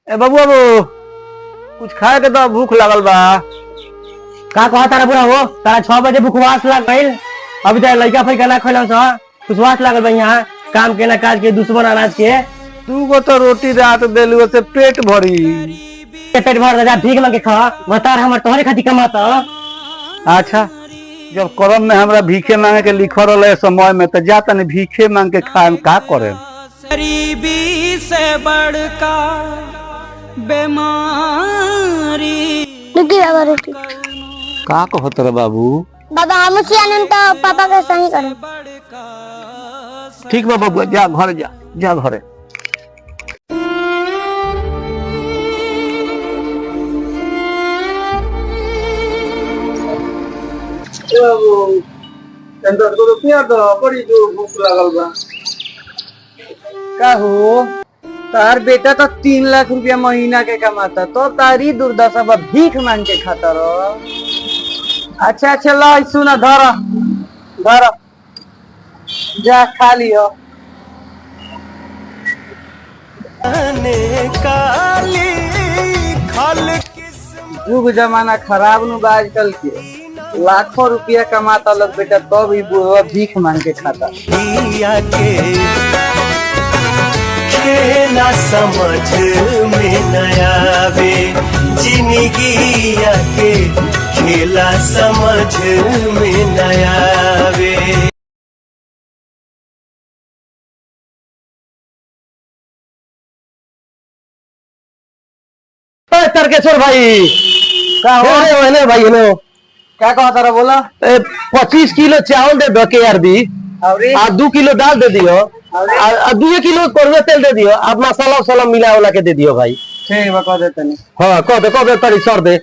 ए बाबू बाबू कुछ खाए के तो भूख लगल बा। का कहा तारा बुरा हो तारा 6 बजे भूखवास लग गइल अभी तक लड़का फैका ना खइला सा भूखवास लागल बा। यहाँ काम के ना काज के दुश्मन अनाज के 2 गो तो रोटी रात देलू से पेट भरी। पेट भर जा भीख मांग के खा बता हमर तोहरे खातिर कमाता। अच्छा जब करम में हमरा भीखे मांगे के लिखल रहे समय में तो जा तनी भीखे मांग के खाएम का करे। गरीबी से बड़का बीमारी रोटी का कहत रे बाबू? बाबा हम सियानन तो पापा के सही करे। ठीक बा बाबू जा घर जा घरे। रुपया तो बड़ी जो भूख लागल बा। का हो तार बेटा तो 3 लाख रुपया महीना के कमाता तो तारी दुर्दशा बा भीख मांग के खाता रहो। अच्छा ला सुना धर जा खा लियो। युग जमाना खराब नु बा आजकल के। लाखों रुपया कमाता लोग बेटा तो भी बुढ़वा भीख मांग के खाता। खेला समझ में नया वे जिंदगी के खेला समझ में नया वे। तर्केश्वर भाई का हो रे भाई हेलो क्या कहा तारा बोला? 25 किलो चावल दे दो के यार दी और 2 किलो दाल दे दियो और 2 किलो कड़ुआ तेल दे दियो। आप मसाला वसाला मिला वाला के दे दियो भाई। ठीक बा कह देते नहीं। हाँ कह दे तरी सर दे।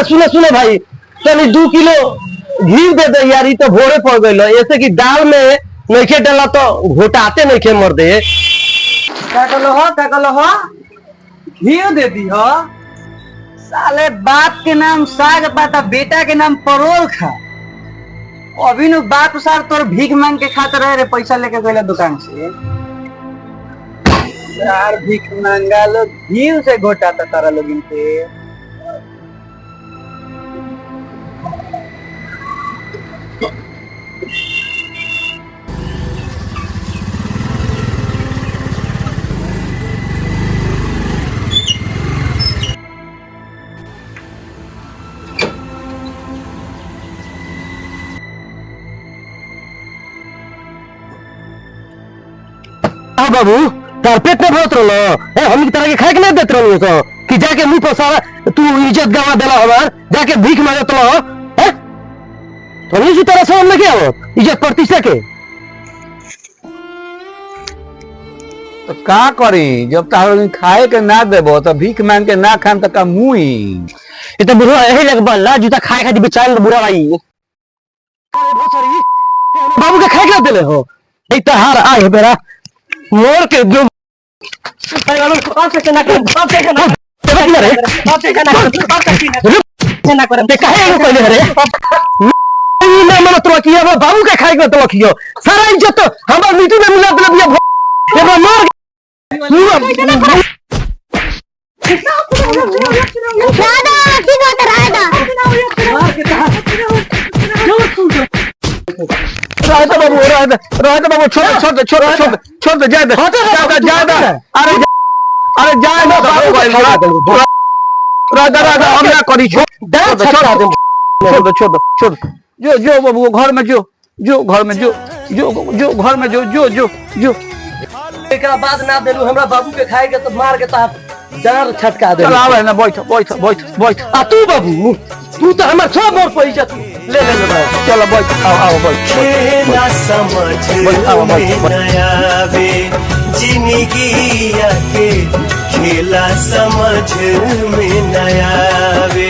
सुनो भाई तनी 2 किलो घी दे दे यार। तो भोरे पड़ गई ऐसे कि दाल में नहीं डाला तो घोटाते नहीं मर दे। क्या कहलो हो घी दे दी हो। साले बाप के नाम साग पाता बेटा के नाम परोल खा। अभी नु बाप सार तोर भीख मांग के खाते रहे रे पैसा लेके गइला दुकान से। यार भीख मांगा लो घी से घोटाता तारा लोगिन के। हाँ बाबू तार पेट में बहुत रहो हम तरह के खाए के नहीं देते रहो तो कि जाके मुंह पर सारा तू इज्जत गवा देला हमार जाके भीख मांगत रहो तो नहीं तरह से हम लेके आओ इज्जत प्रति सके। तो का करी जब तार खाए के ना देबो तो भीख मांग के ना खाम तो का मुई। ये तो बुढ़वा यही लग बल्ला जूता खाए खाती बेचारे बुरा भाई। अरे भोसरी बाबू के खाए के देले हो एक तो हार आए बेरा मोर के जो बाबू के खाए के तो रखियो सारा इज्जत हमार मीटू में मिला दिया मोर राधा बाबू छोड़ दे जाए अरे जाए ना राधा हम ना करी छोड़ जो बाबू घर में जो घर में जो घर में जो एक बाद ना देलू हमरा बाबू के खाए के तो मार के ता जान छटका दे। चल आवे ना बैठ आ तू बाबू तू तो हमर सब मोर पैसा ले चलो बैठ आओ बैठ खेला समझ में नया वे जिंदगी के खेला समझ में नया वे।